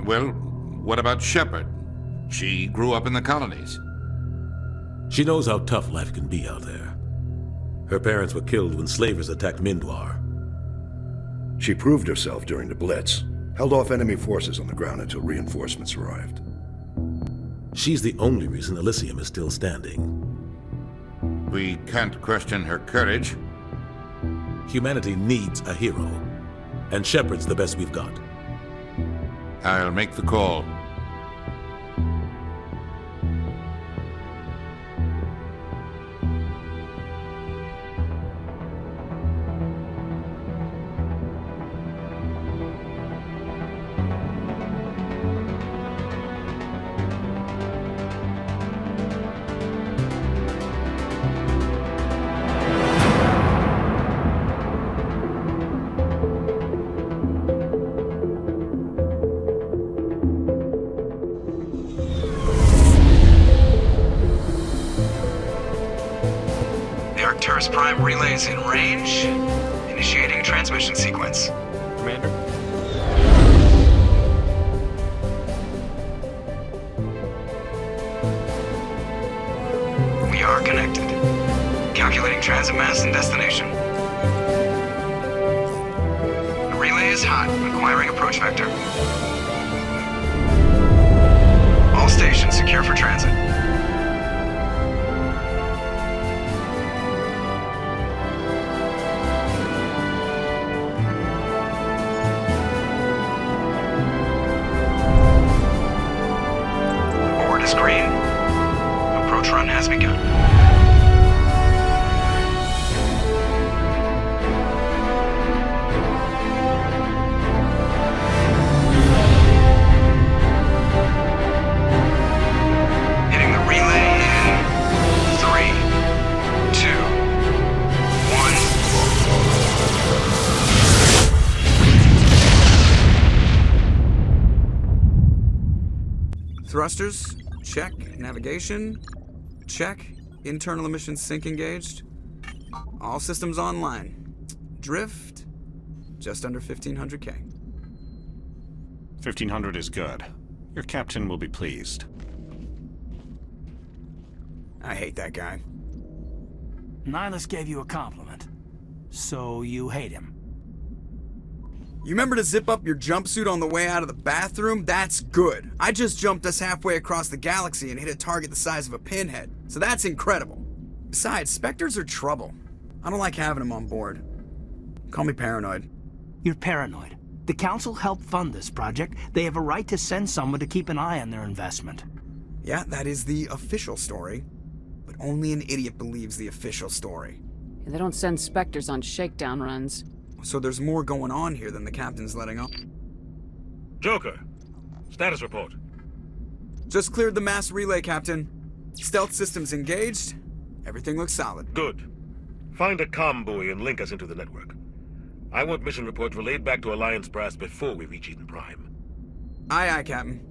Well, what about Shepard? She grew up in the colonies. She knows how tough life can be out there. Her parents were killed when slavers attacked Mindwar. She proved herself during the Blitz, held off enemy forces on the ground until reinforcements arrived. She's the only reason Elysium is still standing. We can't question her courage. Humanity needs a hero, and Shepard's the best we've got. I'll make the call. Prime relays in range. Initiating transmission sequence. Commander? We are connected. Calculating transit mass and destination. The relay is hot, acquiring approach vector. All stations secure for transit. Green. Approach run has begun. Hitting the relay in 3, 2, 1. Thrusters. Check. Navigation. Check. Internal emissions sync engaged. All systems online. Drift. Just under 1,500 K. 1,500 is good. Your captain will be pleased. I hate that guy. Nihilus gave you a compliment. So you hate him. You remember to zip up your jumpsuit on the way out of the bathroom? That's good. I just jumped us halfway across the galaxy and hit a target the size of a pinhead. So that's incredible. Besides, Spectres are trouble. I don't like having them on board. Call me paranoid. You're paranoid. The Council helped fund this project. They have a right to send someone to keep an eye on their investment. Yeah, that is the official story. But only an idiot believes the official story. They don't send Spectres on shakedown runs. So there's more going on here than the captain's letting on. Joker, status report. Just cleared the mass relay, Captain. Stealth systems engaged. Everything looks solid. Good. Find a comm buoy and link us into the network. I want mission reports relayed back to Alliance brass before we reach Eden Prime. Aye, aye, Captain.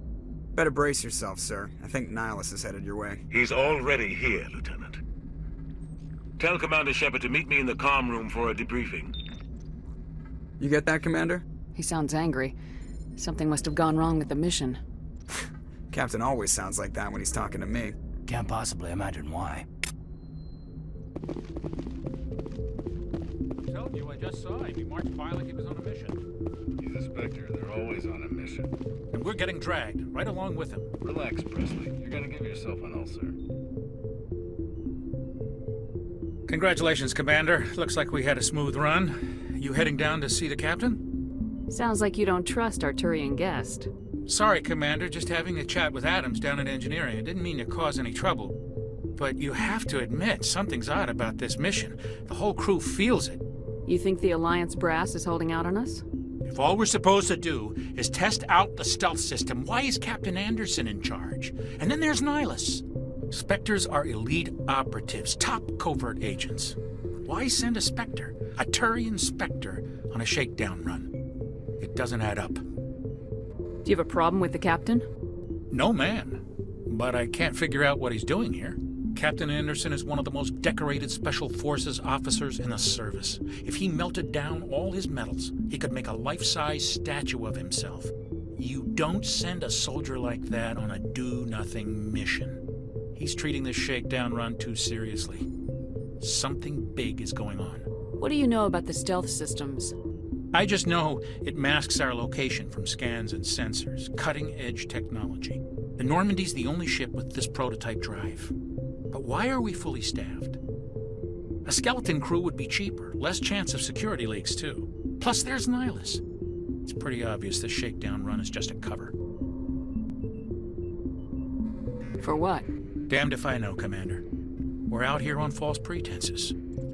Better brace yourself, sir. I think Nihilus is headed your way. He's already here, Lieutenant. Tell Commander Shepard to meet me in the comm room for a debriefing. You get that, Commander? He sounds angry. Something must have gone wrong with the mission. Captain always sounds like that when he's talking to me. Can't possibly imagine why. I told you, I just saw him. He marched by like he was on a mission. He's a Spectre. They're always on a mission. And we're getting dragged, right along with him. Relax, Presley. You're gonna give yourself an ulcer. Congratulations, Commander. Looks like we had a smooth run. You heading down to see the captain? Sounds like you don't trust our Turian guest. Sorry, Commander. Just having a chat with Adams down at engineering. I didn't mean to cause any trouble. But you have to admit, something's odd about this mission. The whole crew feels it. You think the Alliance brass is holding out on us? If all we're supposed to do is test out the stealth system, why is Captain Anderson in charge? And then there's Nihilus. Spectres are elite operatives, top covert agents. Why send a Spectre, a Turian Spectre, on a shakedown run? It doesn't add up. Do you have a problem with the captain? No, man. But I can't figure out what he's doing here. Captain Anderson is one of the most decorated Special Forces officers in the service. If he melted down all his medals, he could make a life-size statue of himself. You don't send a soldier like that on a do-nothing mission. He's treating this shakedown run too seriously. Something big is going on. What do you know about the stealth systems? I just know it masks our location from scans and sensors. Cutting-edge technology. The Normandy's the only ship with this prototype drive. But why are we fully staffed? A skeleton crew would be cheaper, less chance of security leaks too. Plus there's Nihilus. It's pretty obvious this shakedown run is just a cover. For what? Damned if I know, Commander. We're out here on false pretenses.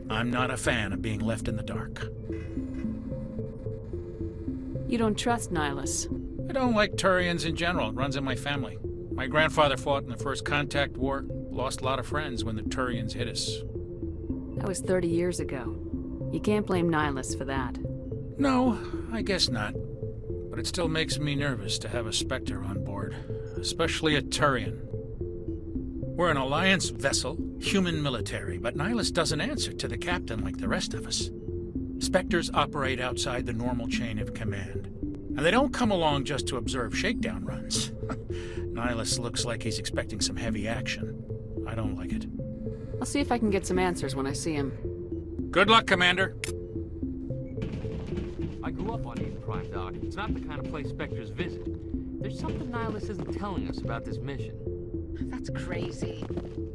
I'm not a fan of being left in the dark. You don't trust Nihilus. I don't like Turians in general. It runs in my family. My grandfather fought in the First Contact War. Lost a lot of friends when the Turians hit us. That was 30 years ago. You can't blame Nihilus for that. No, I guess not. But it still makes me nervous to have a Spectre on board. Especially a Turian. We're an Alliance vessel, human military, but Nihilus doesn't answer to the captain like the rest of us. Spectres operate outside the normal chain of command. And they don't come along just to observe shakedown runs. Nihilus looks like he's expecting some heavy action. I don't like it. I'll see if I can get some answers when I see him. Good luck, Commander. I grew up on Eden Prime, Doc. It's not the kind of place Spectres visit. There's something Nihilus isn't telling us about this mission. That's crazy.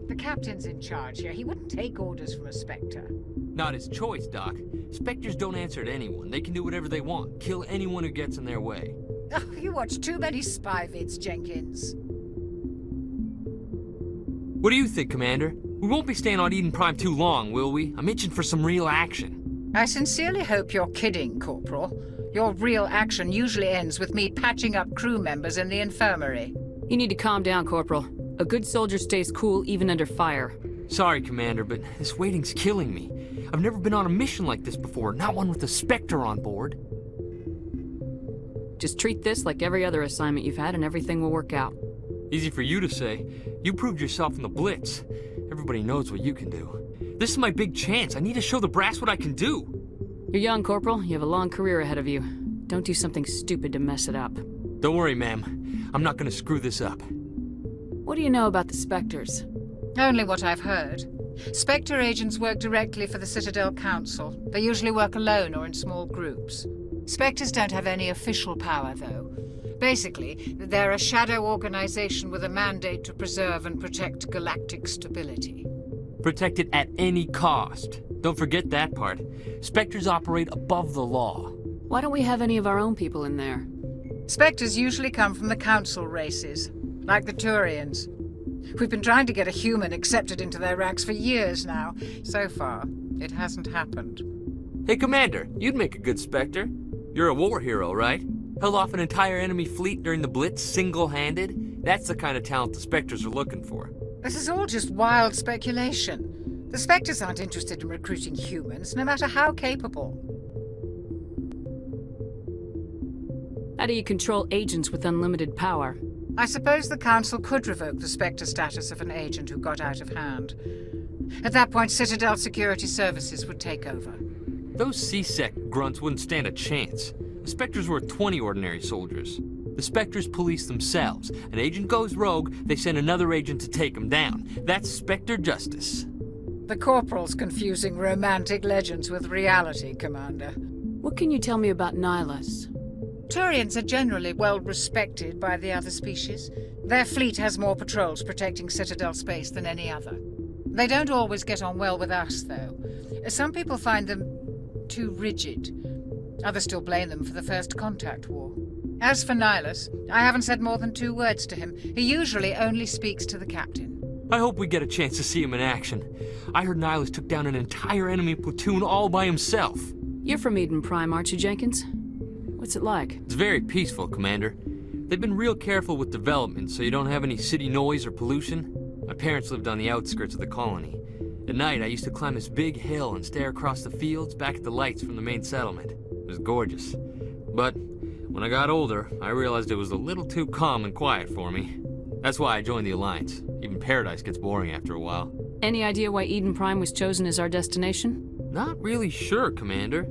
The captain's in charge here. He wouldn't take orders from a Spectre. Not his choice, Doc. Spectres don't answer to anyone. They can do whatever they want. Kill anyone who gets in their way. Oh, you watch too many spy vids, Jenkins. What do you think, Commander? We won't be staying on Eden Prime too long, will we? I'm itching for some real action. I sincerely hope you're kidding, Corporal. Your real action usually ends with me patching up crew members in the infirmary. You need to calm down, Corporal. A good soldier stays cool even under fire. Sorry, Commander, but this waiting's killing me. I've never been on a mission like this before, not one with a Spectre on board. Just treat this like every other assignment you've had and everything will work out. Easy for you to say. You proved yourself in the Blitz. Everybody knows what you can do. This is my big chance. I need to show the brass what I can do. You're young, Corporal. You have a long career ahead of you. Don't do something stupid to mess it up. Don't worry, ma'am. I'm not gonna screw this up. What do you know about the Spectres? Only what I've heard. Spectre agents work directly for the Citadel Council. They usually work alone or in small groups. Spectres don't have any official power, though. Basically, they're a shadow organization with a mandate to preserve and protect galactic stability. Protect it at any cost. Don't forget that part. Spectres operate above the law. Why don't we have any of our own people in there? Spectres usually come from the Council races, like the Turians. We've been trying to get a human accepted into their ranks for years now. So far, it hasn't happened. Hey, Commander, you'd make a good Spectre. You're a war hero, right? Held off an entire enemy fleet during the Blitz single-handed? That's the kind of talent the Spectres are looking for. This is all just wild speculation. The Spectres aren't interested in recruiting humans, no matter how capable. How do you control agents with unlimited power? I suppose the Council could revoke the Spectre status of an agent who got out of hand. At that point, Citadel Security Services would take over. Those C-Sec grunts wouldn't stand a chance. The Spectres were 20 ordinary soldiers. The Spectres police themselves. An agent goes rogue, they send another agent to take him down. That's Spectre justice. The Corporal's confusing romantic legends with reality, Commander. What can you tell me about Nihilus? Turians are generally well respected by the other species. Their fleet has more patrols protecting Citadel space than any other. They don't always get on well with us, though. Some people find them too rigid. Others still blame them for the First Contact War. As for Nihilus, I haven't said more than 2 words to him. He usually only speaks to the captain. I hope we get a chance to see him in action. I heard Nihilus took down an entire enemy platoon all by himself. You're from Eden Prime, aren't you, Jenkins? What's it like? It's very peaceful, Commander. They've been real careful with development, so you don't have any city noise or pollution. My parents lived on the outskirts of the colony. At night, I used to climb this big hill and stare across the fields back at the lights from the main settlement. It was gorgeous. But when I got older, I realized it was a little too calm and quiet for me. That's why I joined the Alliance. Even Paradise gets boring after a while. Any idea why Eden Prime was chosen as our destination? Not really sure, Commander.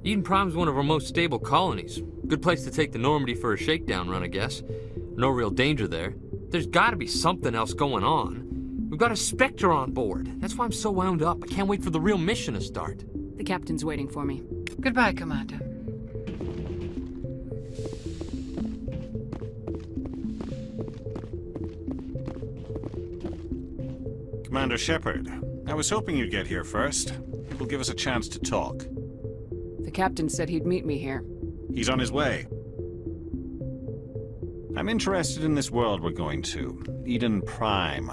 Eden Prime's one of our most stable colonies. Good place to take the Normandy for a shakedown run, I guess. No real danger there. There's gotta be something else going on. We've got a Spectre on board. That's why I'm so wound up. I can't wait for the real mission to start. The captain's waiting for me. Goodbye, Commander. Commander Shepard, I was hoping you'd get here first. It will give us a chance to talk. The captain said he'd meet me here. He's on his way. I'm interested in this world we're going to, Eden Prime.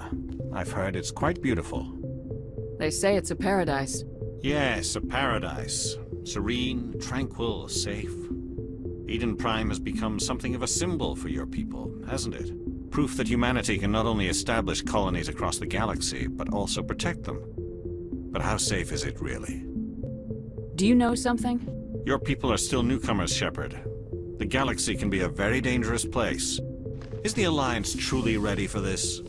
I've heard it's quite beautiful. They say it's a paradise. Yes, a paradise. Serene, tranquil, safe. Eden Prime has become something of a symbol for your people, hasn't it? Proof that humanity can not only establish colonies across the galaxy, but also protect them. But how safe is it, really? Do you know something? Your people are still newcomers, Shepard. The galaxy can be a very dangerous place. Is the Alliance truly ready for this?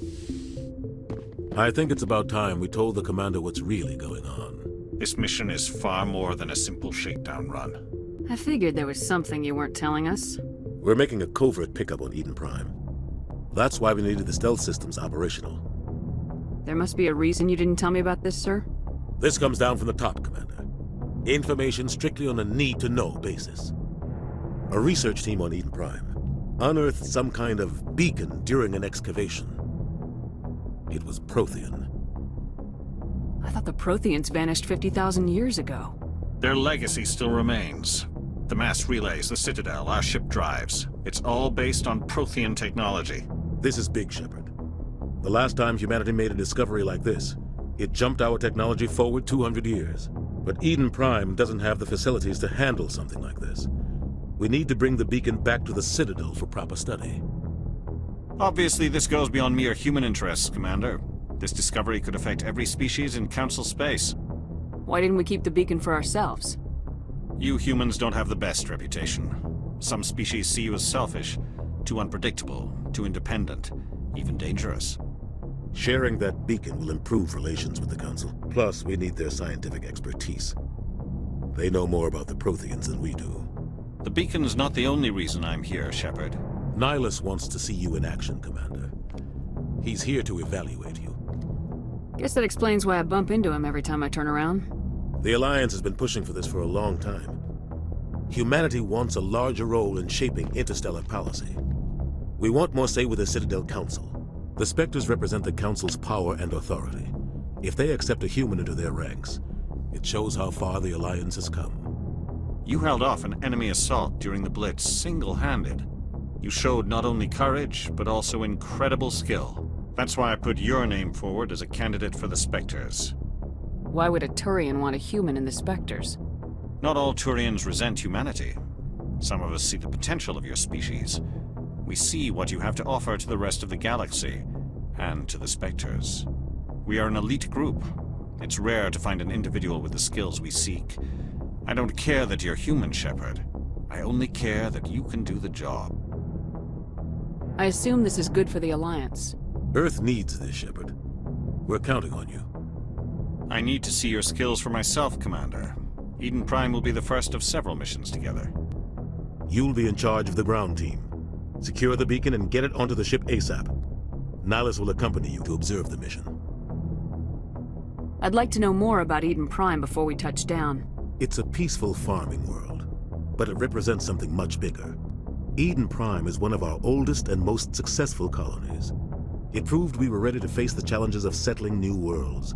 I think it's about time we told the commander what's really going on. This mission is far more than a simple shakedown run. I figured there was something you weren't telling us. We're making a covert pickup on Eden Prime. That's why we needed the stealth systems operational. There must be a reason you didn't tell me about this, sir? This comes down from the top, Commander. Information strictly on a need-to-know basis. A research team on Eden Prime unearthed some kind of beacon during an excavation. It was Prothean. I thought the Protheans vanished 50,000 years ago. Their legacy still remains. The mass relays, the Citadel, our ship drives. It's all based on Prothean technology. This is big, Shepard. The last time humanity made a discovery like this, it jumped our technology forward 200 years. But Eden Prime doesn't have the facilities to handle something like this. We need to bring the beacon back to the Citadel for proper study. Obviously, this goes beyond mere human interests, Commander. This discovery could affect every species in Council space. Why didn't we keep the beacon for ourselves? You humans don't have the best reputation. Some species see you as selfish, too unpredictable, too independent, even dangerous. Sharing that beacon will improve relations with the Council. Plus, we need their scientific expertise. They know more about the Protheans than we do. The beacon's not the only reason I'm here, Shepard. Nihilus wants to see you in action, Commander. He's here to evaluate you. Guess that explains why I bump into him every time I turn around. The Alliance has been pushing for this for a long time. Humanity wants a larger role in shaping interstellar policy. We want more say with the Citadel Council. The Spectres represent the Council's power and authority. If they accept a human into their ranks, it shows how far the Alliance has come. You held off an enemy assault during the Blitz single-handed. You showed not only courage, but also incredible skill. That's why I put your name forward as a candidate for the Spectres. Why would a Turian want a human in the Spectres? Not all Turians resent humanity. Some of us see the potential of your species. We see what you have to offer to the rest of the galaxy, and to the Spectres. We are an elite group. It's rare to find an individual with the skills we seek. I don't care that you're human, Shepard. I only care that you can do the job. I assume this is good for the Alliance. Earth needs this, Shepard. We're counting on you. I need to see your skills for myself, Commander. Eden Prime will be the first of several missions together. You'll be in charge of the ground team. Secure the beacon and get it onto the ship ASAP. Nihilus will accompany you to observe the mission. I'd like to know more about Eden Prime before we touch down. It's a peaceful farming world, but it represents something much bigger. Eden Prime is one of our oldest and most successful colonies. It proved we were ready to face the challenges of settling new worlds,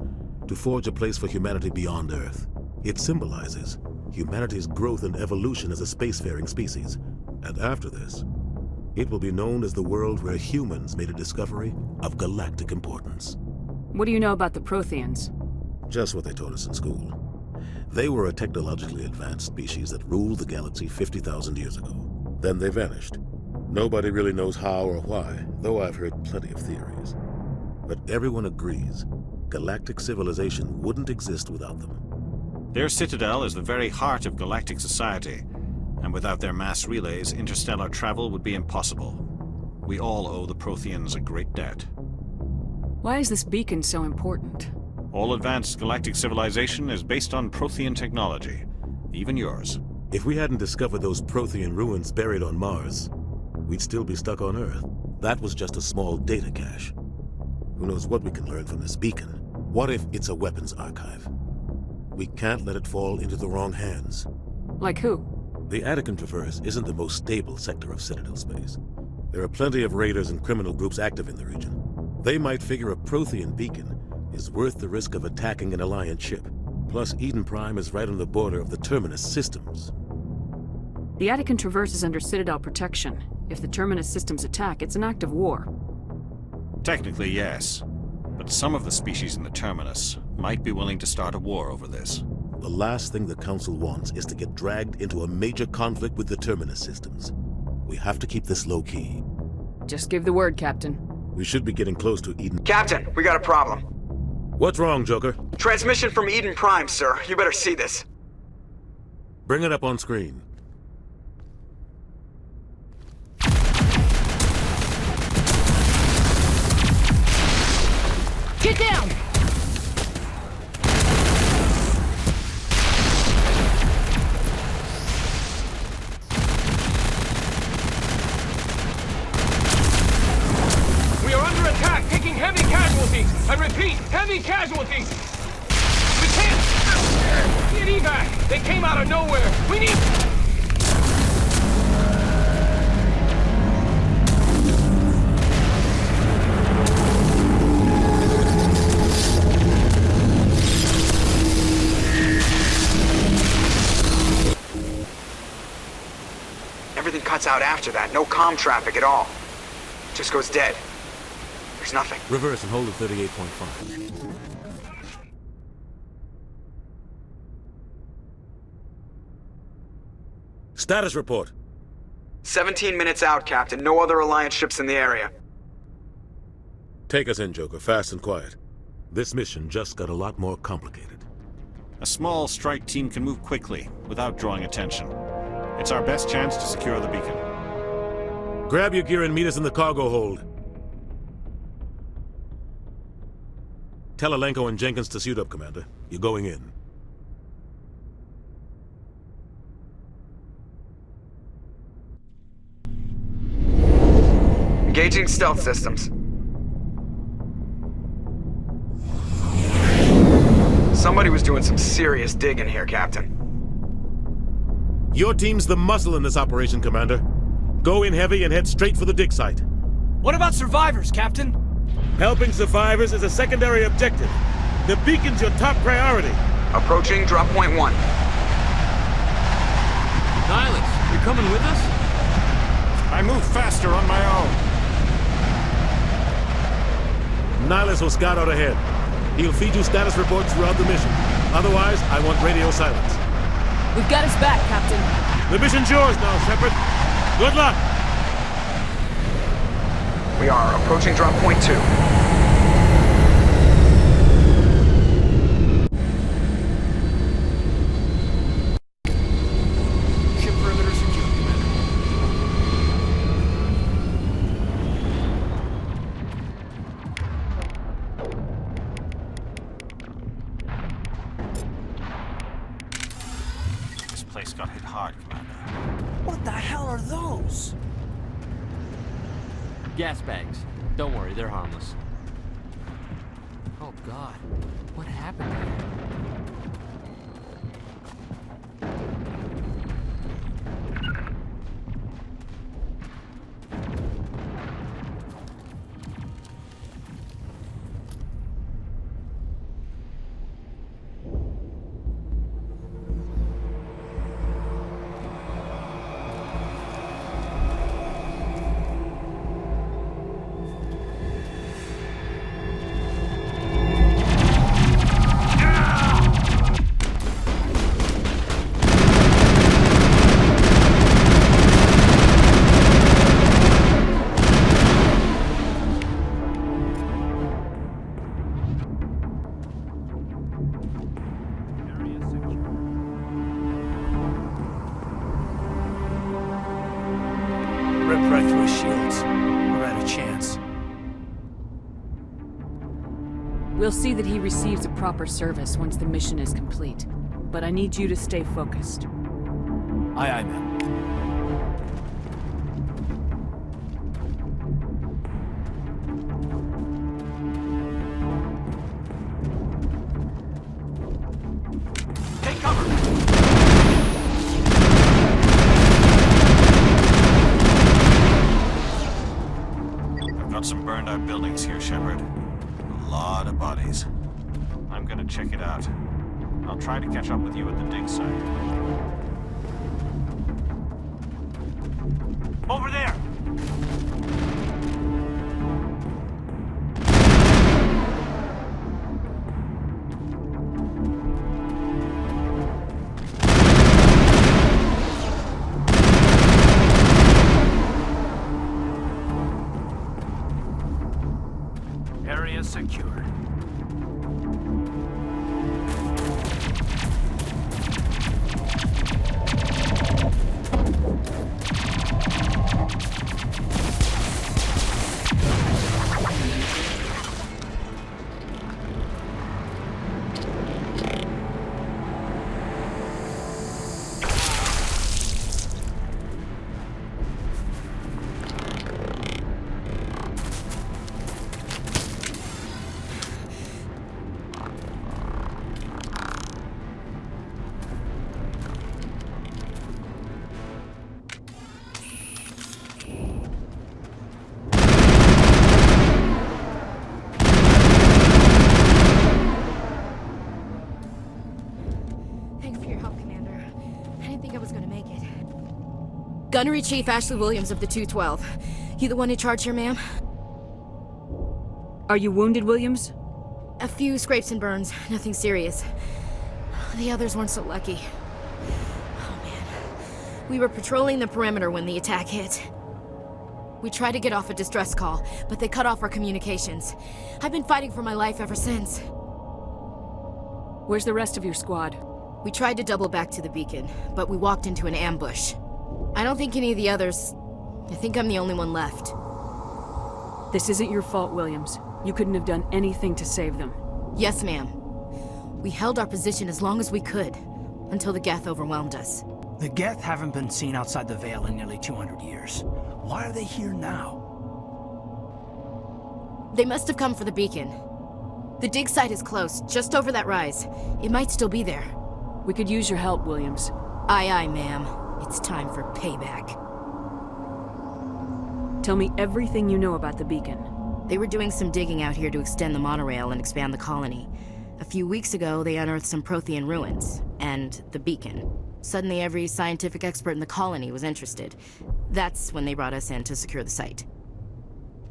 to forge a place for humanity beyond Earth. It symbolizes humanity's growth and evolution as a spacefaring species. And after this, it will be known as the world where humans made a discovery of galactic importance. What do you know about the Protheans? Just what they taught us in school. They were a technologically advanced species that ruled the galaxy 50,000 years ago. Then they vanished. Nobody really knows how or why, though I've heard plenty of theories. But everyone agrees, galactic civilization wouldn't exist without them. Their citadel is the very heart of galactic society, and without their mass relays, interstellar travel would be impossible. We all owe the Protheans a great debt. Why is this beacon so important? All advanced galactic civilization is based on Prothean technology, even yours. If we hadn't discovered those Prothean ruins buried on Mars, we'd still be stuck on Earth. That was just a small data cache. Who knows what we can learn from this beacon? What if it's a weapons archive? We can't let it fall into the wrong hands. Like who? The Attican Traverse isn't the most stable sector of Citadel space. There are plenty of raiders and criminal groups active in the region. They might figure a Prothean beacon is worth the risk of attacking an Alliance ship. Plus, Eden Prime is right on the border of the Terminus systems. The Attican Traverse is under Citadel protection. If the Terminus systems attack, it's an act of war. Technically, yes. But some of the species in the Terminus might be willing to start a war over this. The last thing the Council wants is to get dragged into a major conflict with the Terminus systems. We have to keep this low-key. Just give the word, Captain. We should be getting close to Eden. Captain, we got a problem. What's wrong, Joker? Transmission from Eden Prime, sir. You better see this. Bring it up on screen. Get down! We are under attack, taking heavy casualties. I repeat, heavy casualties. We can't get evac. They came out of nowhere. We need... Everything cuts out after that. No comm traffic at all. Just goes dead. There's nothing. Reverse and hold at 38.5. Status report. 17 minutes out, Captain. No other Alliance ships in the area. Take us in, Joker, fast and quiet. This mission just got a lot more complicated. A small strike team can move quickly, without drawing attention. It's our best chance to secure the beacon. Grab your gear and meet us in the cargo hold. Tell Alenko and Jenkins to suit up, Commander. You're going in. Engaging stealth systems. Somebody was doing some serious digging here, Captain. Your team's the muscle in this operation, Commander. Go in heavy and head straight for the dig site. What about survivors, Captain? Helping survivors is a secondary objective. The beacon's your top priority. Approaching drop point 1. Nihilus, you're coming with us? I move faster on my own. Nihilus will scout out ahead. He'll feed you status reports throughout the mission. Otherwise, I want radio silence. We've got his back, Captain. The mission's yours now, Shepard. Good luck! We are approaching drop point 2. Ship perimeter secure, Commander. This place got hit hard, Commander. What the hell are those? Gas bags. Don't worry, they're harmless. Oh God, what happened here? Ripped right through his shields. We're out of chance. We'll see that he receives a proper service once the mission is complete. But I need you to stay focused. Aye, aye, ma'am. Take cover! I've got some burned out buildings here, Shepard. A lot of bodies. I'm gonna check it out. I'll try to catch up with you at the dig site. Over there! Area secured. Thanks for your help, Commander. I didn't think I was gonna make it. Gunnery Chief Ashley Williams of the 212. You the one in charge here, ma'am? Are you wounded, Williams? A few scrapes and burns, nothing serious. The others weren't so lucky. Oh man. We were patrolling the perimeter when the attack hit. We tried to get off a distress call, but they cut off our communications. I've been fighting for my life ever since. Where's the rest of your squad? We tried to double back to the beacon, but we walked into an ambush. I don't think any of the others... I think I'm the only one left. This isn't your fault, Williams. You couldn't have done anything to save them. Yes, ma'am. We held our position as long as we could, until the Geth overwhelmed us. The Geth haven't been seen outside the Veil in nearly 200 years. Why are they here now? They must have come for the beacon. The dig site is close, just over that rise. It might still be there. We could use your help, Williams. Aye, aye, ma'am. It's time for payback. Tell me everything you know about the beacon. They were doing some digging out here to extend the monorail and expand the colony. A few weeks ago, they unearthed some Prothean ruins, and the beacon. Suddenly, every scientific expert in the colony was interested. That's when they brought us in to secure the site.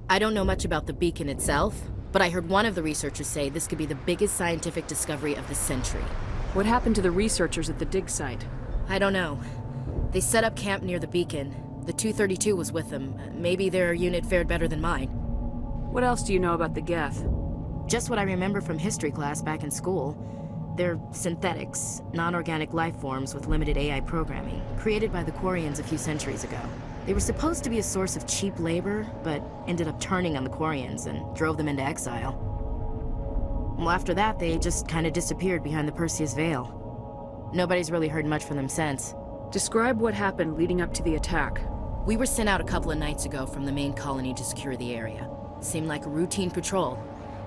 I don't know much about the beacon itself, but I heard one of the researchers say this could be the biggest scientific discovery of the century. What happened to the researchers at the dig site? I don't know. They set up camp near the beacon. The 232 was with them. Maybe their unit fared better than mine. What else do you know about the Geth? Just what I remember from history class back in school. They're synthetics, non-organic life forms with limited AI programming, created by the Quarians a few centuries ago. They were supposed to be a source of cheap labor, but ended up turning on the Quarians and drove them into exile. Well, after that, they just kind of disappeared behind the Perseus Veil. Nobody's really heard much from them since. Describe what happened leading up to the attack. We were sent out a couple of nights ago from the main colony to secure the area. Seemed like a routine patrol,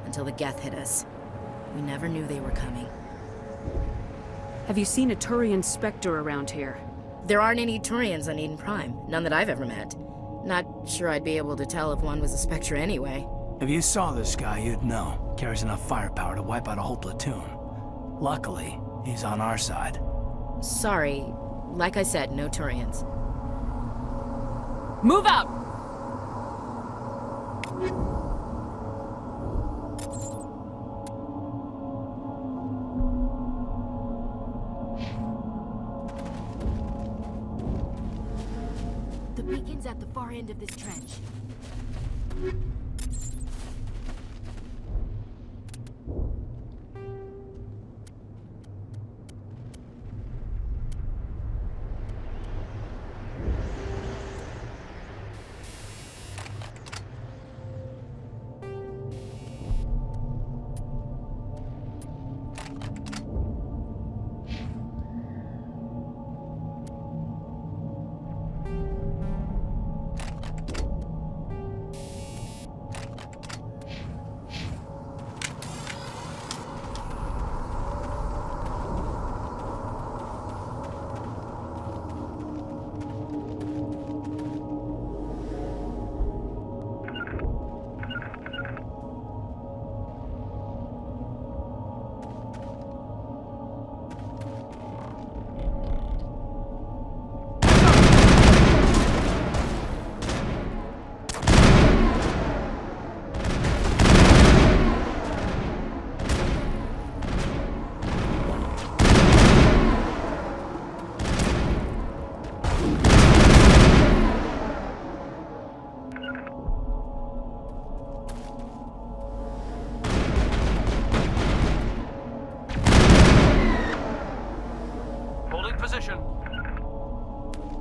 until the Geth hit us. We never knew they were coming. Have you seen a Turian Spectre around here? There aren't any Turians on Eden Prime. None that I've ever met. Not sure I'd be able to tell if one was a Spectre anyway. If you saw this guy, you'd know. Carries enough firepower to wipe out a whole platoon. Luckily, he's on our side. Sorry. Like I said, no Turians. Move out! The beacon's at the far end of this trench.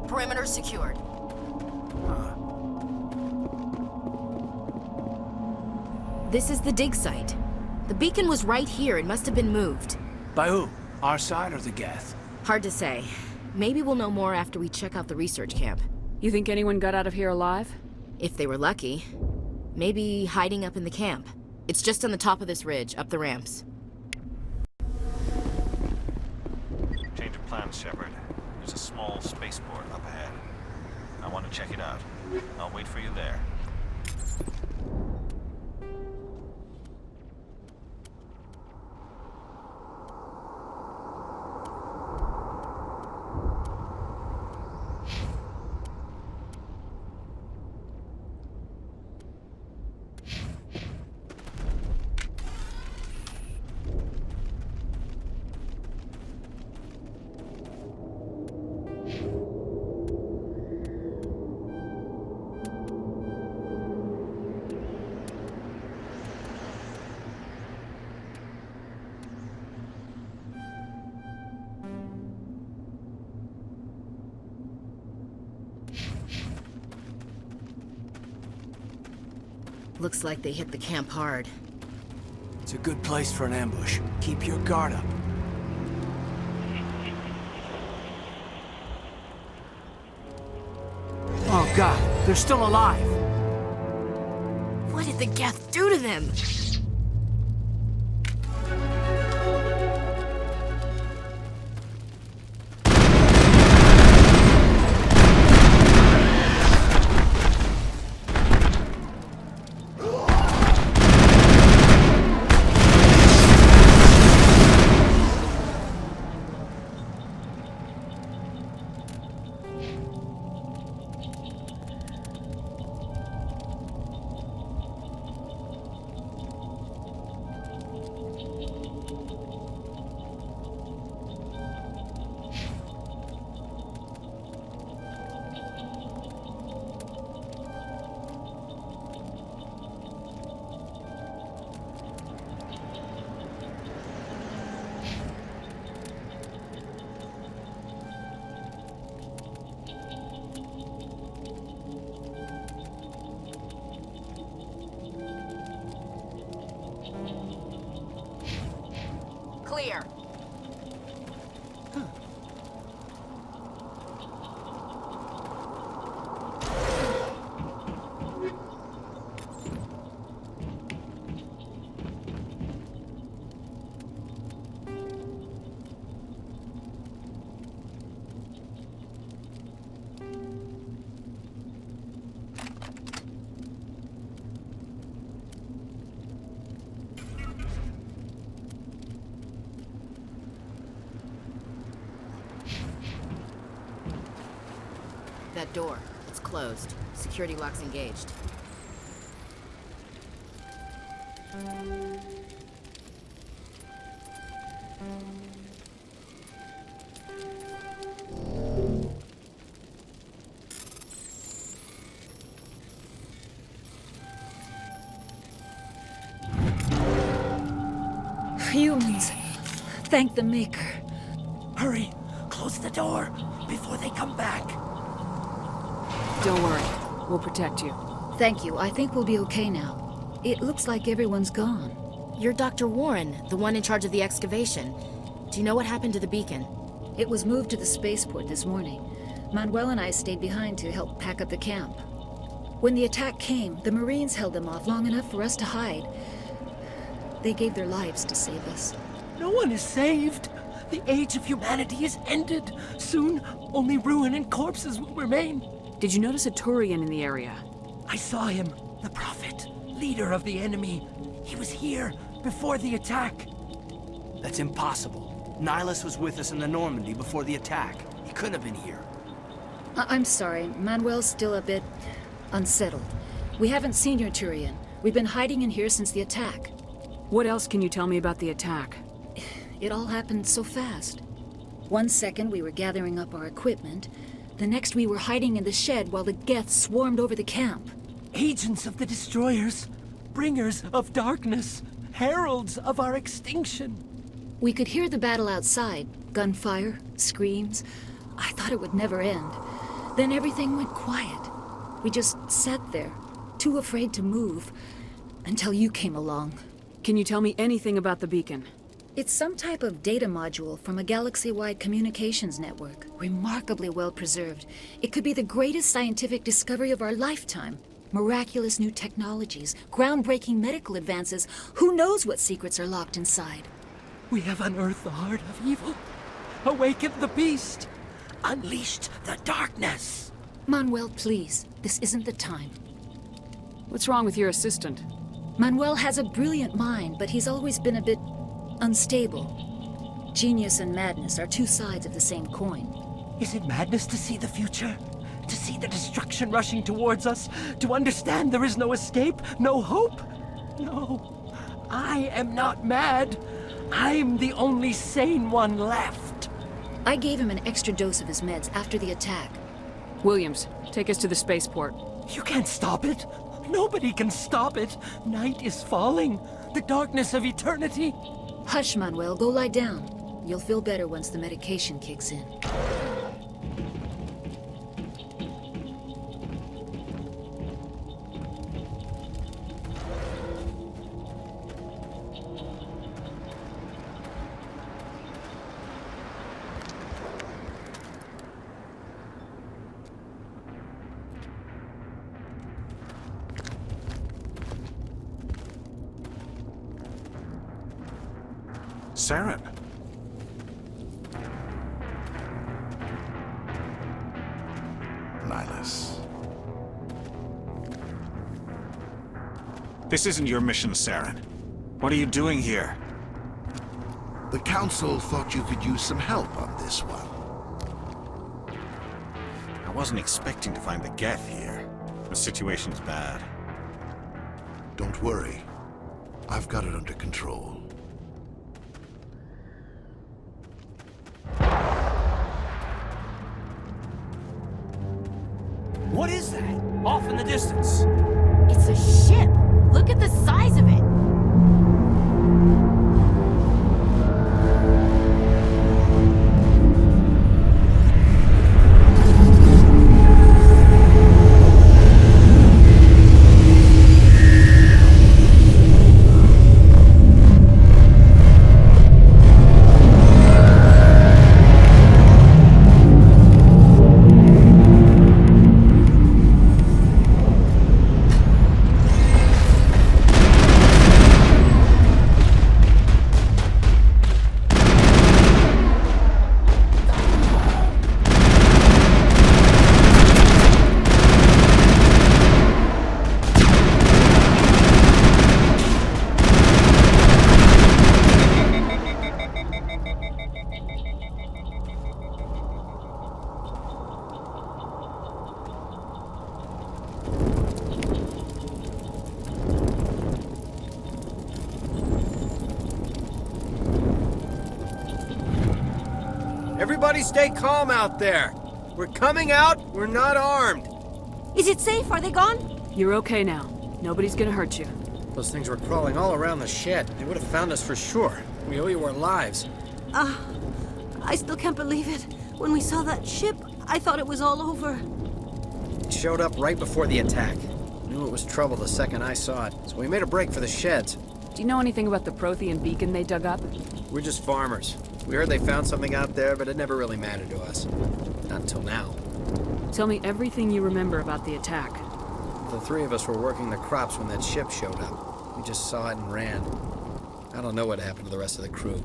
Perimeter secured. This is the dig site. The beacon was right here. It must have been moved. By who? Our side or the Geth? Hard to say. Maybe we'll know more after we check out the research camp. You think anyone got out of here alive? If they were lucky. Maybe hiding up in the camp. It's just on the top of this ridge, up the ramps. Change of plans, Shepard. There's a small spaceport up ahead. I want to check it out. I'll wait for you there. Looks like they hit the camp hard. It's a good place for an ambush. Keep your guard up. Oh god, they're still alive! What did the Geth do to them? Clear. That door, it's closed. Security lock's engaged. Humans. Thank the Maker. Hurry! Close the door before they come back. Don't worry. We'll protect you. Thank you. I think we'll be okay now. It looks like everyone's gone. You're Dr. Warren, the one in charge of the excavation. Do you know what happened to the beacon? It was moved to the spaceport this morning. Manuel and I stayed behind to help pack up the camp. When the attack came, the Marines held them off long enough for us to hide. They gave their lives to save us. No one is saved. The age of humanity is ended. Soon, only ruin and corpses will remain. Did you notice a Turian in the area? I saw him, the Prophet, leader of the enemy. He was here before the attack. That's impossible. Nihilus was with us in the Normandy before the attack. He couldn't have been here. I'm sorry. Manuel's still a bit unsettled. We haven't seen your Turian. We've been hiding in here since the attack. What else can you tell me about the attack? It all happened so fast. 1 second we were gathering up our equipment. The next we were hiding in the shed while the Geth swarmed over the camp. Agents of the destroyers, bringers of darkness, heralds of our extinction. We could hear the battle outside. Gunfire, screams. I thought it would never end. Then everything went quiet. We just sat there, too afraid to move, until you came along. Can you tell me anything about the beacon? It's some type of data module from a galaxy-wide communications network. Remarkably well preserved. It could be the greatest scientific discovery of our lifetime. Miraculous new technologies, groundbreaking medical advances. Who knows what secrets are locked inside? We have unearthed the heart of evil, awakened the beast, unleashed the darkness. Manuel, please. This isn't the time. What's wrong with your assistant? Manuel has a brilliant mind, but he's always been a bit unstable. Genius and madness are two sides of the same coin. Is it madness to see the future? To see the destruction rushing towards us? To understand there is no escape? No hope? No. I am not mad. I'm the only sane one left. I gave him an extra dose of his meds after the attack. Williams, take us to the spaceport. You can't stop it. Nobody can stop it. Night is falling. The darkness of eternity. Hush, Manuel. Go lie down. You'll feel better once the medication kicks in. Saren. Nihilus. This isn't your mission, Saren. What are you doing here? The Council thought you could use some help on this one. I wasn't expecting to find the Geth here. The situation's bad. Don't worry. I've got it under control. What is that? Off in the distance. It's a ship. Look at the size of it. Everybody stay calm out there. We're coming out, we're not armed. Is it safe? Are they gone? You're okay now. Nobody's gonna hurt you. Those things were crawling all around the shed. They would have found us for sure. We owe you our lives. I still can't believe it. When we saw that ship, I thought it was all over. It showed up right before the attack. Knew it was trouble the second I saw it, so we made a break for the sheds. Do you know anything about the Prothean beacon they dug up? We're just farmers. We heard they found something out there, but it never really mattered to us. Not until now. Tell me everything you remember about the attack. The three of us were working the crops when that ship showed up. We just saw it and ran. I don't know what happened to the rest of the crew.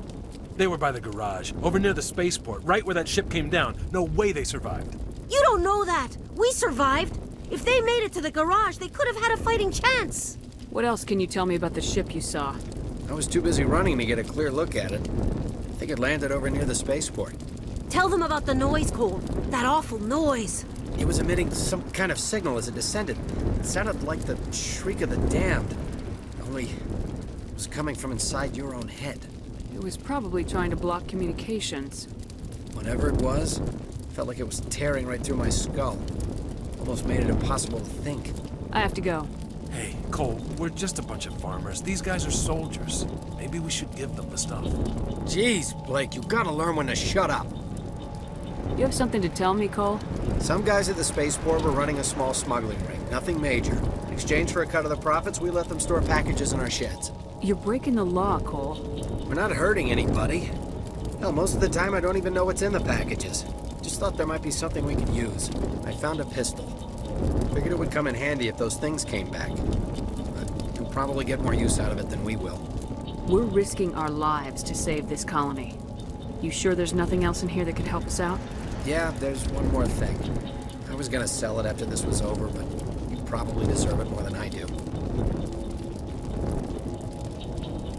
They were by the garage, over near the spaceport, right where that ship came down. No way they survived. You don't know that. We survived. If they made it to the garage, they could have had a fighting chance. What else can you tell me about the ship you saw? I was too busy running to get a clear look at it. I think it landed over near the spaceport. Tell them about the noise, Cole. That awful noise. It was emitting some kind of signal as it descended. It sounded like the shriek of the damned. Only it was coming from inside your own head. It was probably trying to block communications. Whatever it was, felt like it was tearing right through my skull. Almost made it impossible to think. I have to go. Hey, Cole, we're just a bunch of farmers. These guys are soldiers. Maybe we should give them the stuff. Jeez, Blake, you gotta learn when to shut up. You have something to tell me, Cole? Some guys at the Spaceport were running a small smuggling ring. Nothing major. In exchange for a cut of the profits, we let them store packages in our sheds. You're breaking the law, Cole. We're not hurting anybody. Hell, most of the time I don't even know what's in the packages. Just thought there might be something we could use. I found a pistol. Figured it would come in handy if those things came back. But you'll probably get more use out of it than we will. We're risking our lives to save this colony. You sure there's nothing else in here that could help us out? Yeah, there's one more thing. I was gonna sell it after this was over, but you probably deserve it more than I do.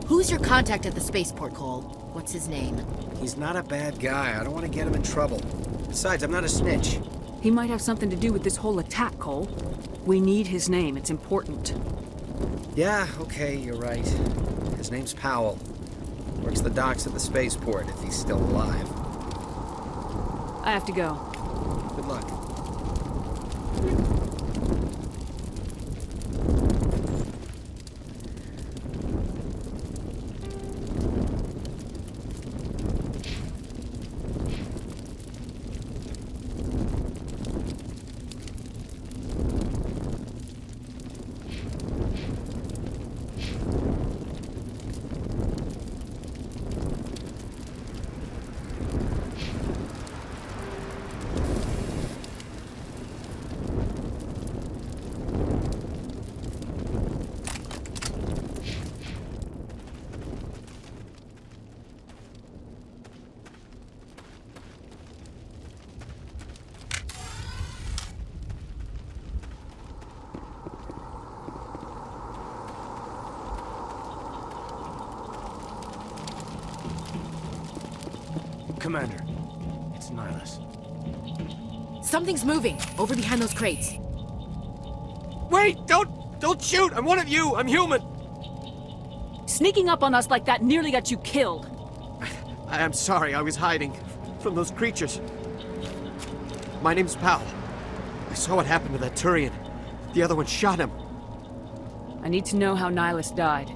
Who's your contact at the Spaceport, Cole? What's his name? He's not a bad guy. I don't want to get him in trouble. Besides, I'm not a snitch. He might have something to do with this whole attack, Cole. We need his name. It's important. Yeah, okay, you're right. His name's Powell. Works the docks at the Spaceport, if he's still alive. I have to go. Good luck. Commander, it's Nihilus. Something's moving, over behind those crates. Wait! Don't shoot! I'm one of you! I'm human! Sneaking up on us like that nearly got you killed. I'm sorry, I was hiding from those creatures. My name's Powell. I saw what happened to that Turian. The other one shot him. I need to know how Nihilus died.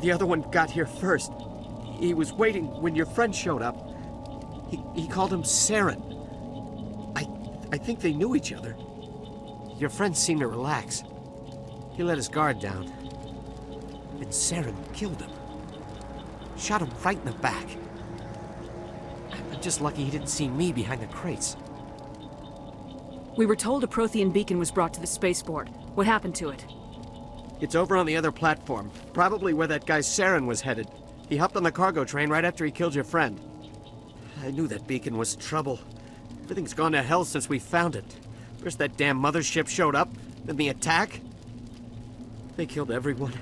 The other one got here first. He was waiting when your friend showed up. He called him Saren. I think they knew each other. Your friend seemed to relax. He let his guard down. And Saren killed him. Shot him right in the back. I'm just lucky he didn't see me behind the crates. We were told a Prothean beacon was brought to the Spaceport. What happened to it? It's over on the other platform. Probably where that guy Saren was headed. He hopped on the cargo train right after he killed your friend. I knew that beacon was trouble. Everything's gone to hell since we found it. First that damn mothership showed up, then the attack. They killed everyone.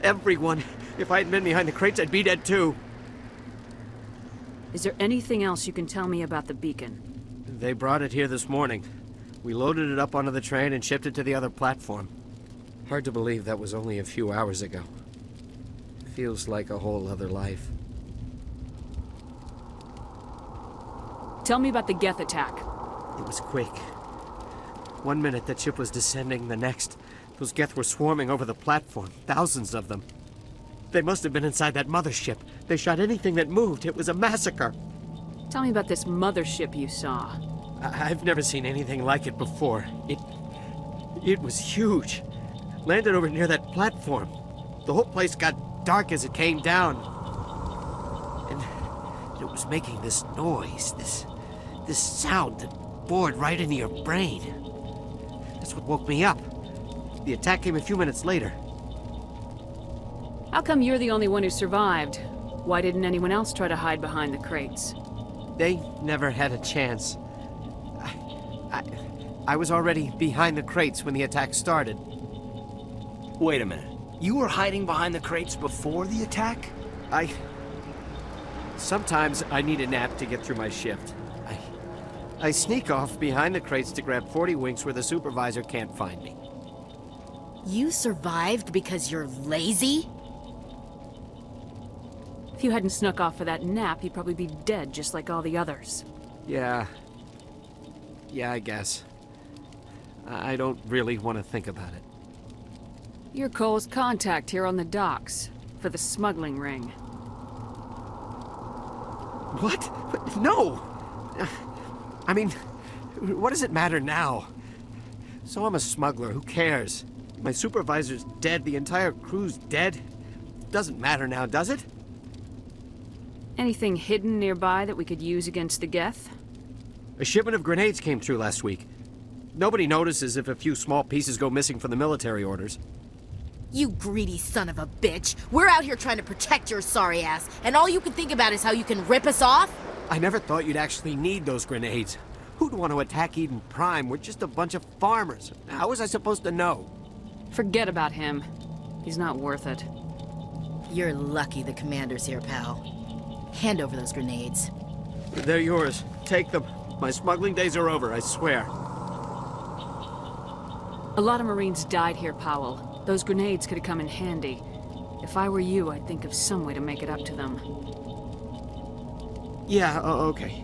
Everyone. If I hadn't been behind the crates, I'd be dead too. Is there anything else you can tell me about the beacon? They brought it here this morning. We loaded it up onto the train and shipped it to the other platform. Hard to believe that was only a few hours ago. Feels like a whole other life. Tell me about the Geth attack. It was quick. 1 minute that ship was descending, the next, those Geth were swarming over the platform. Thousands of them. They must have been inside that mothership. They shot anything that moved. It was a massacre. Tell me about this mothership you saw. I've never seen anything like it before. It was huge. Landed over near that platform. The whole place got dark as it came down. And it was making this noise, this sound that bored right into your brain. That's what woke me up. The attack came a few minutes later. How come you're the only one who survived? Why didn't anyone else try to hide behind the crates? They never had a chance. I was already behind the crates when the attack started. Wait a minute. You were hiding behind the crates before the attack? Sometimes I need a nap to get through my shift. I sneak off behind the crates to grab 40 winks where the supervisor can't find me. You survived because you're lazy? If you hadn't snuck off for that nap, you'd probably be dead just like all the others. Yeah, I guess. I don't really want to think about it. You're Cole's contact here on the docks for the smuggling ring. What? No! I mean, what does it matter now? So I'm a smuggler, who cares? My supervisor's dead, the entire crew's dead. Doesn't matter now, does it? Anything hidden nearby that we could use against the Geth? A shipment of grenades came through last week. Nobody notices if a few small pieces go missing from the military orders. You greedy son of a bitch. We're out here trying to protect your sorry ass, and all you can think about is how you can rip us off? I never thought you'd actually need those grenades. Who'd want to attack Eden Prime? We're just a bunch of farmers. How was I supposed to know? Forget about him. He's not worth it. You're lucky the commander's here, pal. Hand over those grenades. They're yours. Take them. My smuggling days are over, I swear. A lot of Marines died here, Powell. Those grenades could have come in handy. If I were you, I'd think of some way to make it up to them. Yeah, okay.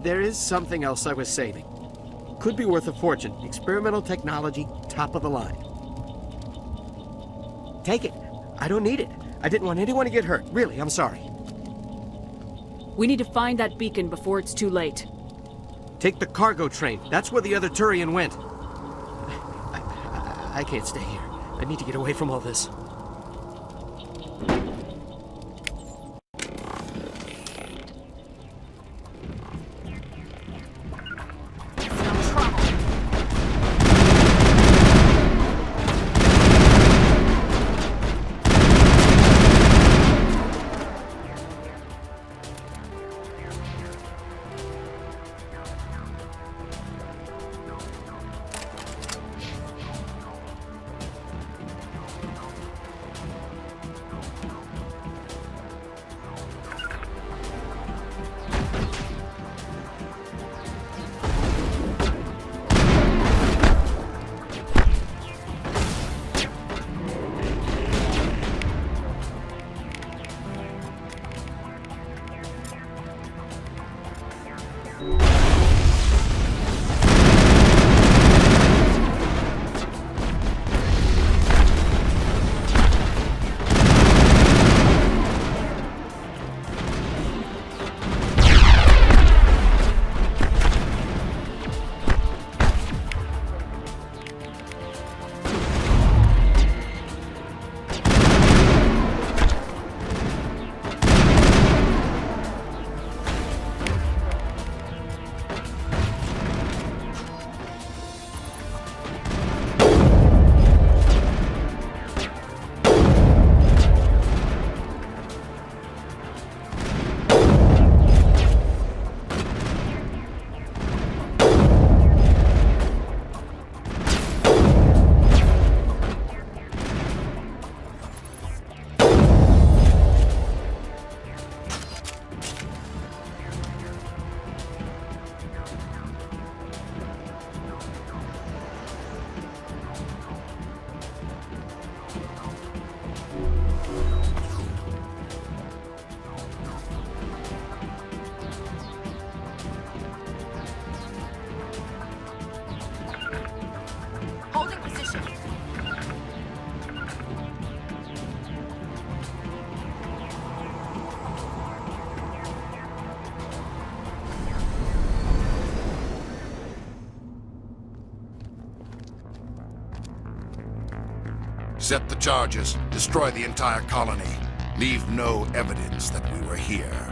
There is something else I was saving. Could be worth a fortune. Experimental technology, top of the line. Take it. I don't need it. I didn't want anyone to get hurt. Really, I'm sorry. We need to find that beacon before it's too late. Take the cargo train. That's where the other Turian went. I can't stay here. I need to get away from all this. Set the charges, destroy the entire colony. Leave no evidence that we were here.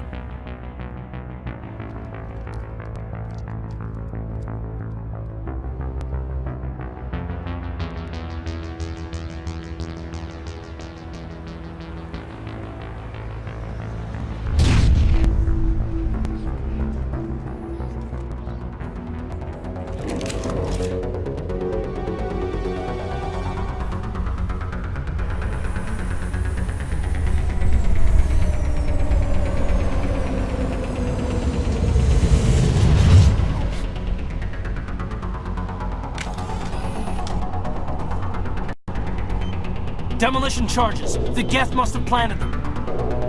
Demolition charges. The Geth must have planted them.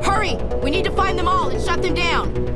Hurry! We need to find them all and shut them down!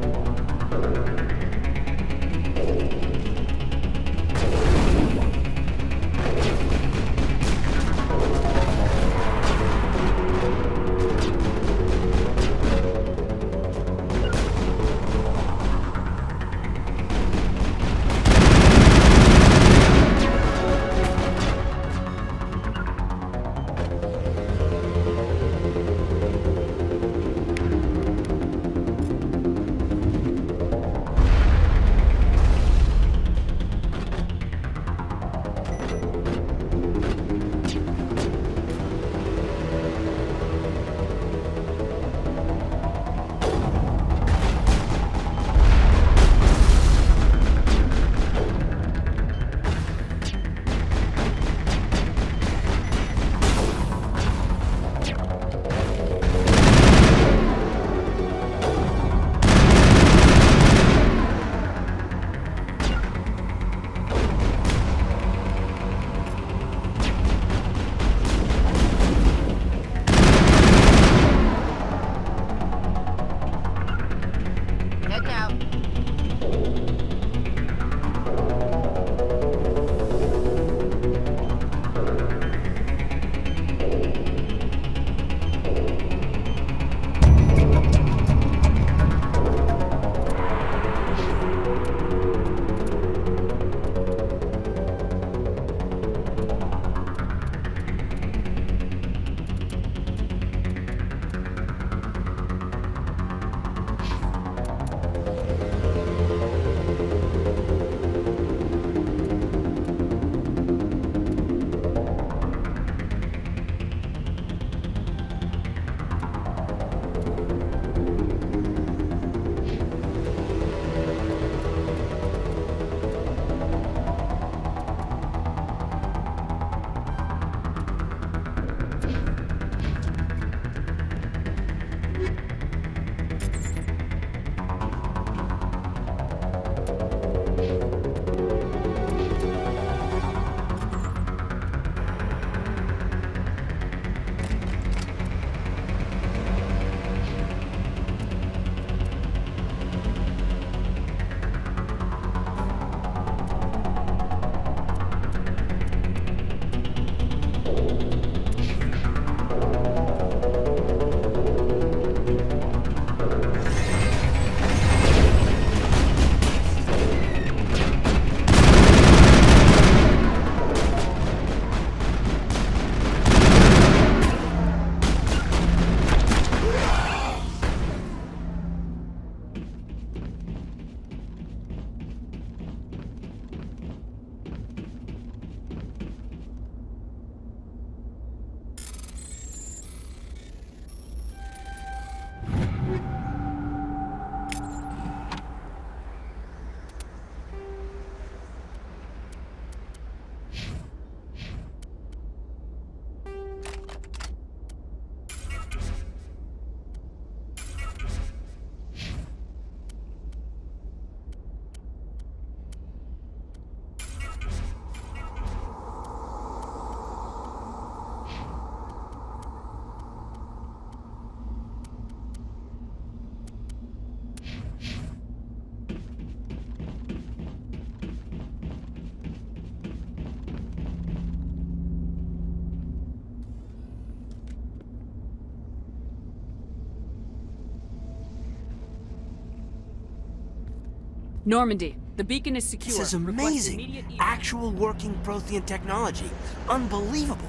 Normandy, the beacon is secure. This is Request amazing. immediate evac. Actual working Prothean technology. Unbelievable.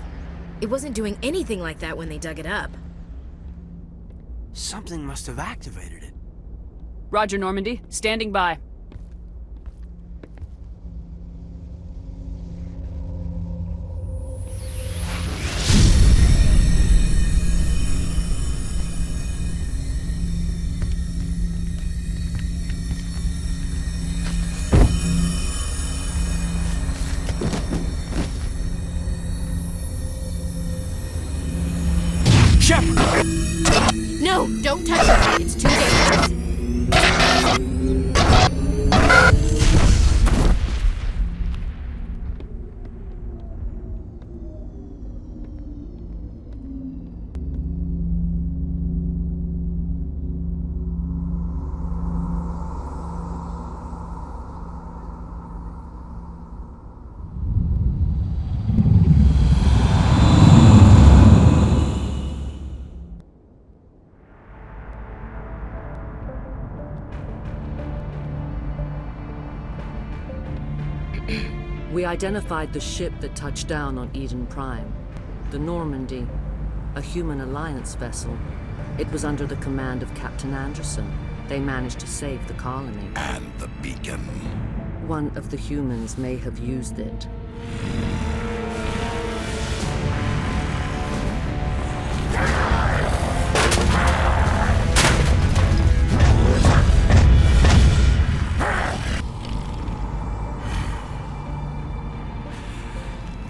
It wasn't doing anything like that when they dug it up. Something must have activated it. Roger, Normandy. Standing by. No, don't touch it. It's too dangerous. We identified the ship that touched down on Eden Prime. The Normandy, a human alliance vessel. It was under the command of Captain Anderson. They managed to save the colony. And the beacon. One of the humans may have used it.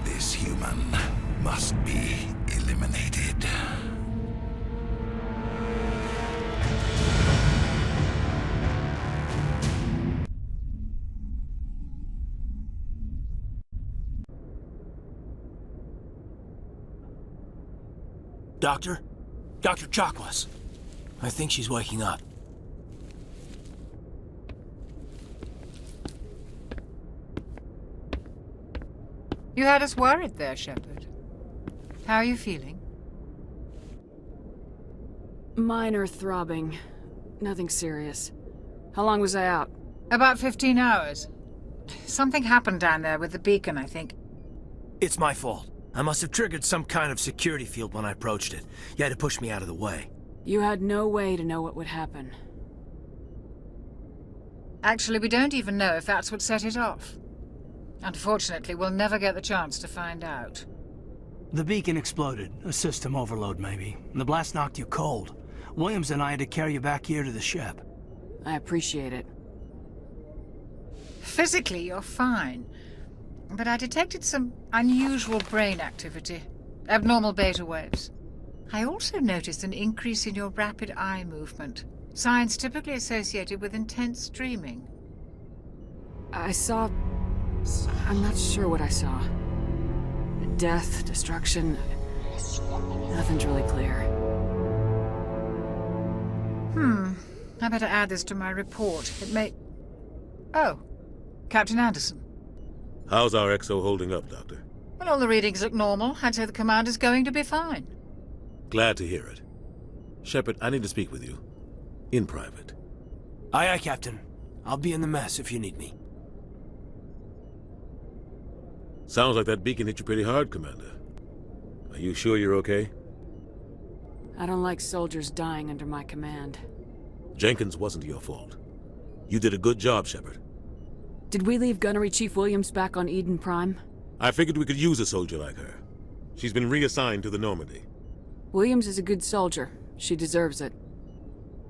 This human must be eliminated. Doctor? Dr. Chakwas. I think she's waking up. You had us worried there, Shepard. How are you feeling? Minor throbbing. Nothing serious. How long was I out? About 15 hours. Something happened down there with the beacon, I think. It's my fault. I must have triggered some kind of security field when I approached it. You had to push me out of the way. You had no way to know what would happen. Actually, we don't even know if that's what set it off. Unfortunately, we'll never get the chance to find out. The beacon exploded. A system overload, maybe. The blast knocked you cold. Williams and I had to carry you back here to the ship. I appreciate it. Physically, you're fine. But I detected some unusual brain activity. Abnormal beta waves. I also noticed an increase in your rapid eye movement. Signs typically associated with intense dreaming. I saw... I'm not sure what I saw. Death, destruction... Nothing's really clear. I better add this to my report. It may... Oh, Captain Anderson. How's our XO holding up, Doctor? Well, all the readings look normal. I'd say the commander's going to be fine. Glad to hear it. Shepard, I need to speak with you. In private. Aye, aye, Captain. I'll be in the mess if you need me. Sounds like that beacon hit you pretty hard, Commander. Are you sure you're okay? I don't like soldiers dying under my command. Jenkins wasn't your fault. You did a good job, Shepard. Did we leave Gunnery Chief Williams back on Eden Prime? I figured we could use a soldier like her. She's been reassigned to the Normandy. Williams is a good soldier. She deserves it.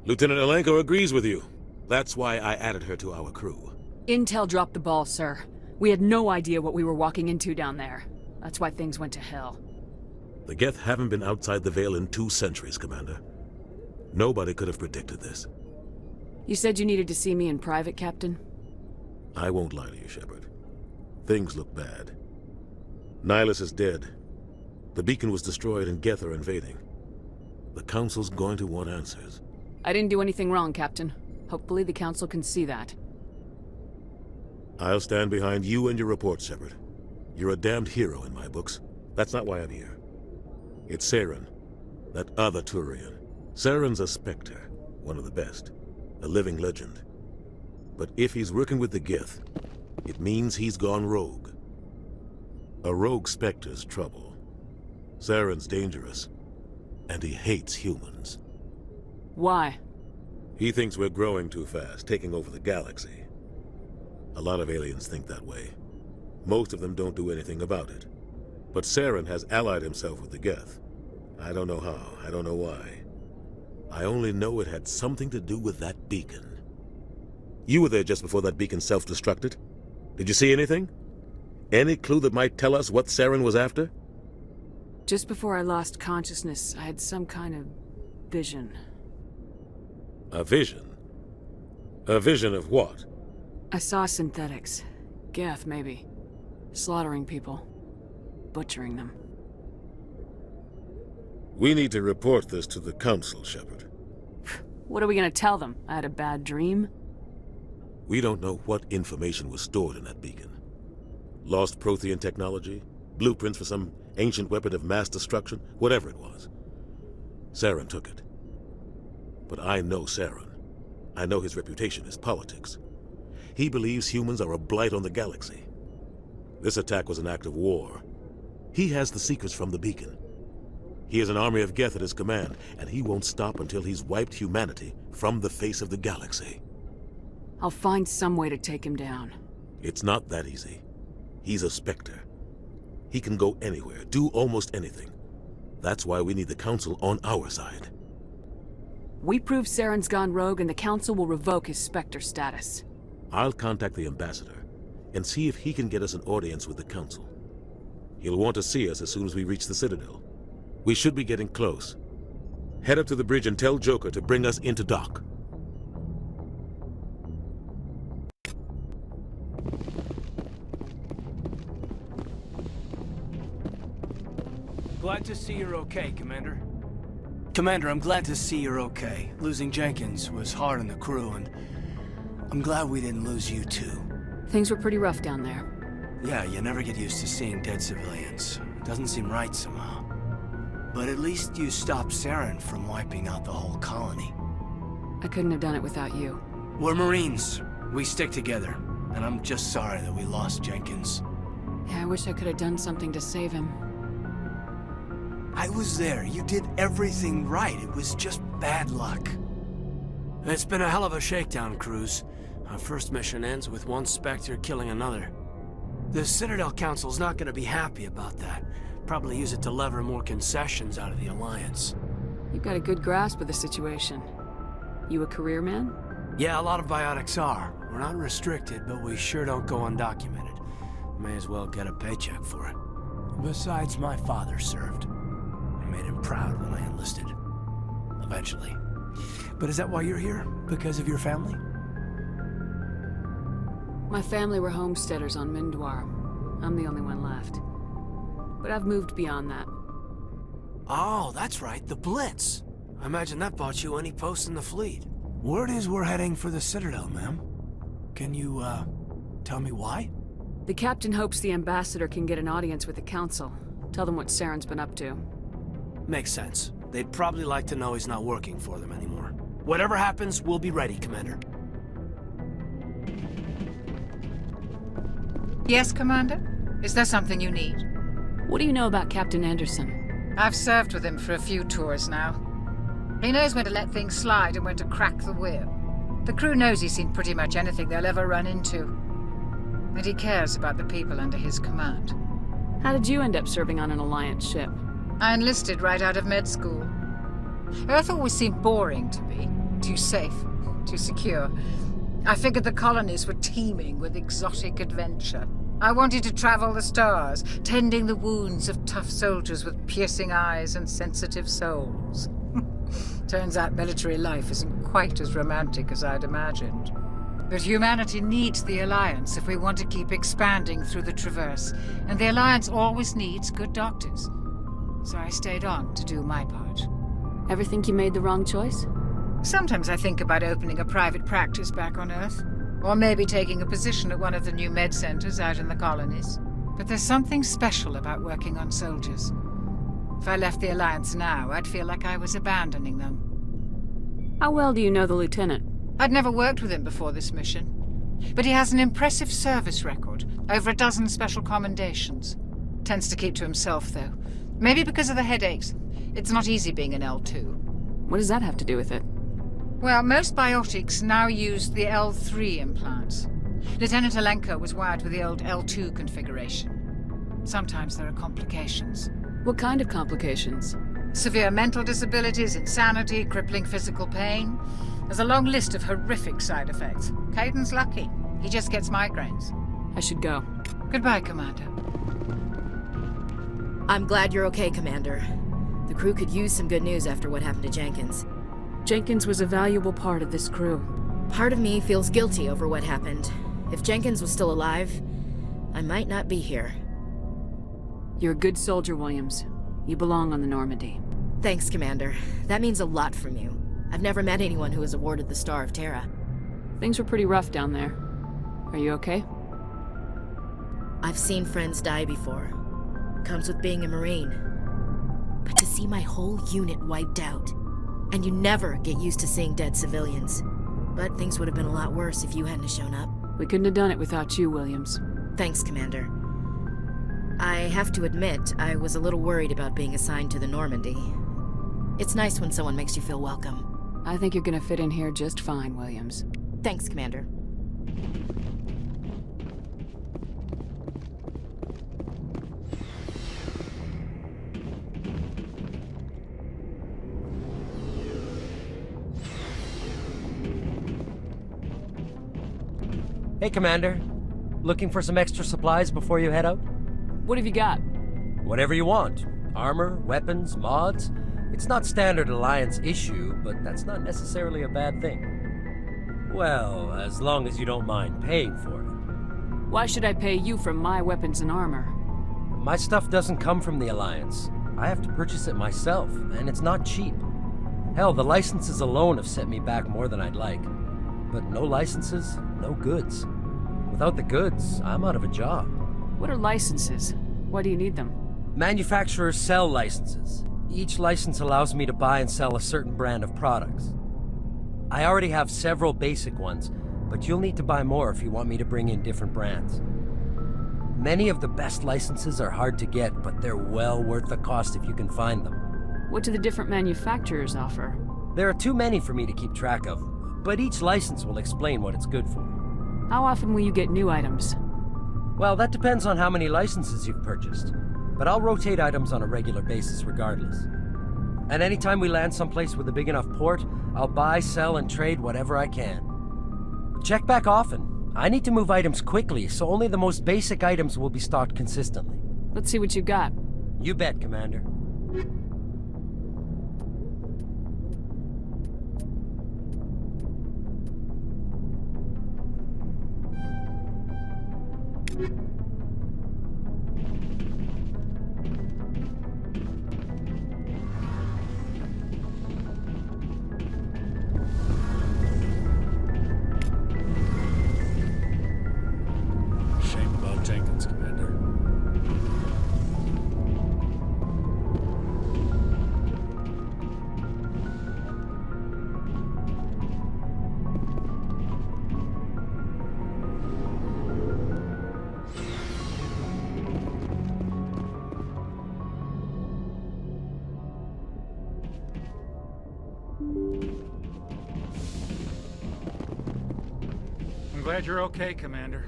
Lieutenant Alenko agrees with you. That's why I added her to our crew. Intel dropped the ball, sir. We had no idea what we were walking into down there. That's why things went to hell. The Geth haven't been outside the Veil in 2 centuries, Commander. Nobody could have predicted this. You said you needed to see me in private, Captain? I won't lie to you, Shepard. Things look bad. Nihilus is dead. The beacon was destroyed and Geth are invading. The Council's going to want answers. I didn't do anything wrong, Captain. Hopefully the Council can see that. I'll stand behind you and your report, Shepard. You're a damned hero in my books. That's not why I'm here. It's Saren, that other Turian. Saren's a Spectre, one of the best. A living legend. But if he's working with the Geth, it means he's gone rogue. A rogue Spectre's trouble. Saren's dangerous, and he hates humans. Why? He thinks we're growing too fast, taking over the galaxy. A lot of aliens think that way. Most of them don't do anything about it. But Saren has allied himself with the Geth. I don't know how, I don't know why. I only know it had something to do with that beacon. You were there just before that beacon self-destructed. Did you see anything? Any clue that might tell us what Saren was after? Just before I lost consciousness, I had some kind of vision. A vision? A vision of what? I saw synthetics. Geth, maybe. Slaughtering people. Butchering them. We need to report this to the Council, Shepard. What are we gonna tell them? I had a bad dream? We don't know what information was stored in that beacon. Lost Prothean technology? Blueprints for some ancient weapon of mass destruction? Whatever it was. Saren took it. But I know Saren. I know his reputation is politics. He believes humans are a blight on the galaxy. This attack was an act of war. He has the secrets from the beacon. He has an army of Geth at his command, and he won't stop until he's wiped humanity from the face of the galaxy. I'll find some way to take him down. It's not that easy. He's a Spectre. He can go anywhere, do almost anything. That's why we need the Council on our side. We prove Saren's gone rogue and the Council will revoke his Spectre status. I'll contact the Ambassador and see if he can get us an audience with the Council. He'll want to see us as soon as we reach the Citadel. We should be getting close. Head up to the bridge and tell Joker to bring us into dock. Glad to see you're okay, Commander. Commander, I'm glad to see you're okay. Losing Jenkins was hard on the crew, and I'm glad we didn't lose you too. Things were pretty rough down there. Yeah, you never get used to seeing dead civilians. Doesn't seem right somehow. But at least you stopped Saren from wiping out the whole colony. I couldn't have done it without you. We're Marines. We stick together. And I'm just sorry that we lost Jenkins. Yeah, I wish I could have done something to save him. I was there. You did everything right. It was just bad luck. It's been a hell of a shakedown, Cruz. Our first mission ends with one Spectre killing another. The Citadel Council's not gonna be happy about that. Probably use it to lever more concessions out of the Alliance. You've got a good grasp of the situation. You a career man? Yeah, a lot of biotics are. We're not restricted, but we sure don't go undocumented. May as well get a paycheck for it. Besides, my father served. I made him proud when I enlisted. Eventually. But is that why you're here? Because of your family? My family were homesteaders on Mindwar. I'm the only one left. But I've moved beyond that. Oh, that's right, the Blitz. I imagine that bought you any post in the fleet. Word is we're heading for the Citadel, ma'am. Can you, tell me why? The captain hopes the Ambassador can get an audience with the Council. Tell them what Saren's been up to. Makes sense. They'd probably like to know he's not working for them anymore. Whatever happens, we'll be ready, Commander. Yes, Commander? Is there something you need? What do you know about Captain Anderson? I've served with him for a few tours now. He knows when to let things slide and when to crack the whip. The crew knows he's seen pretty much anything they'll ever run into. And he cares about the people under his command. How did you end up serving on an Alliance ship? I enlisted right out of med school. Earth always seemed boring to me. Too safe, too secure. I figured the colonies were teeming with exotic adventure. I wanted to travel the stars, tending the wounds of tough soldiers with piercing eyes and sensitive souls. Turns out military life isn't quite as romantic as I'd imagined. But humanity needs the Alliance if we want to keep expanding through the Traverse, and the Alliance always needs good doctors. So I stayed on to do my part. Ever think you made the wrong choice? Sometimes I think about opening a private practice back on Earth, or maybe taking a position at one of the new med centers out in the colonies. But there's something special about working on soldiers. If I left the Alliance now, I'd feel like I was abandoning them. How well do you know the Lieutenant? I'd never worked with him before this mission. But he has an impressive service record, over a dozen special commendations. Tends to keep to himself, though. Maybe because of the headaches. It's not easy being an L2. What does that have to do with it? Well, most biotics now use the L3 implants. Lieutenant Alenko was wired with the old L2 configuration. Sometimes there are complications. What kind of complications? Severe mental disabilities, insanity, crippling physical pain. There's a long list of horrific side effects. Caden's lucky. He just gets migraines. I should go. Goodbye, Commander. I'm glad you're okay, Commander. The crew could use some good news after what happened to Jenkins. Jenkins was a valuable part of this crew. Part of me feels guilty over what happened. If Jenkins was still alive, I might not be here. You're a good soldier, Williams. You belong on the Normandy. Thanks, Commander. That means a lot from you. I've never met anyone who was awarded the Star of Terra. Things were pretty rough down there. Are you okay? I've seen friends die before. Comes with being a Marine. But to see my whole unit wiped out, and you never get used to seeing dead civilians. But things would have been a lot worse if you hadn't shown up. We couldn't have done it without you, Williams. Thanks, Commander. I have to admit, I was a little worried about being assigned to the Normandy. It's nice when someone makes you feel welcome. I think you're gonna fit in here just fine, Williams. Thanks, Commander. Hey, Commander. Looking for some extra supplies before you head out? What have you got? Whatever you want. Armor, weapons, mods. It's not standard Alliance issue, but that's not necessarily a bad thing. Well, as long as you don't mind paying for it. Why should I pay you for my weapons and armor? My stuff doesn't come from the Alliance. I have to purchase it myself, and it's not cheap. Hell, the licenses alone have set me back more than I'd like. But no licenses, no goods. Without the goods, I'm out of a job. What are licenses? Why do you need them? Manufacturers sell licenses. Each license allows me to buy and sell a certain brand of products. I already have several basic ones, but you'll need to buy more if you want me to bring in different brands. Many of the best licenses are hard to get, but they're well worth the cost if you can find them. What do the different manufacturers offer? There are too many for me to keep track of, but each license will explain what it's good for. How often will you get new items? Well, that depends on how many licenses you've purchased, but I'll rotate items on a regular basis regardless. And anytime we land someplace with a big enough port, I'll buy, sell, and trade whatever I can. Check back often. I need to move items quickly, so only the most basic items will be stocked consistently. Let's see what you got. You bet, Commander. Shame about Jenkins, Commander. I'm glad you're okay, Commander.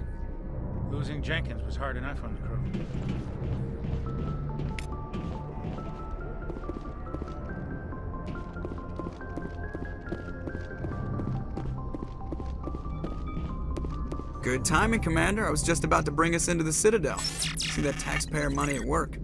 Losing Jenkins was hard enough on the crew. Good timing, Commander. I was just about to bring us into the Citadel. See that taxpayer money at work.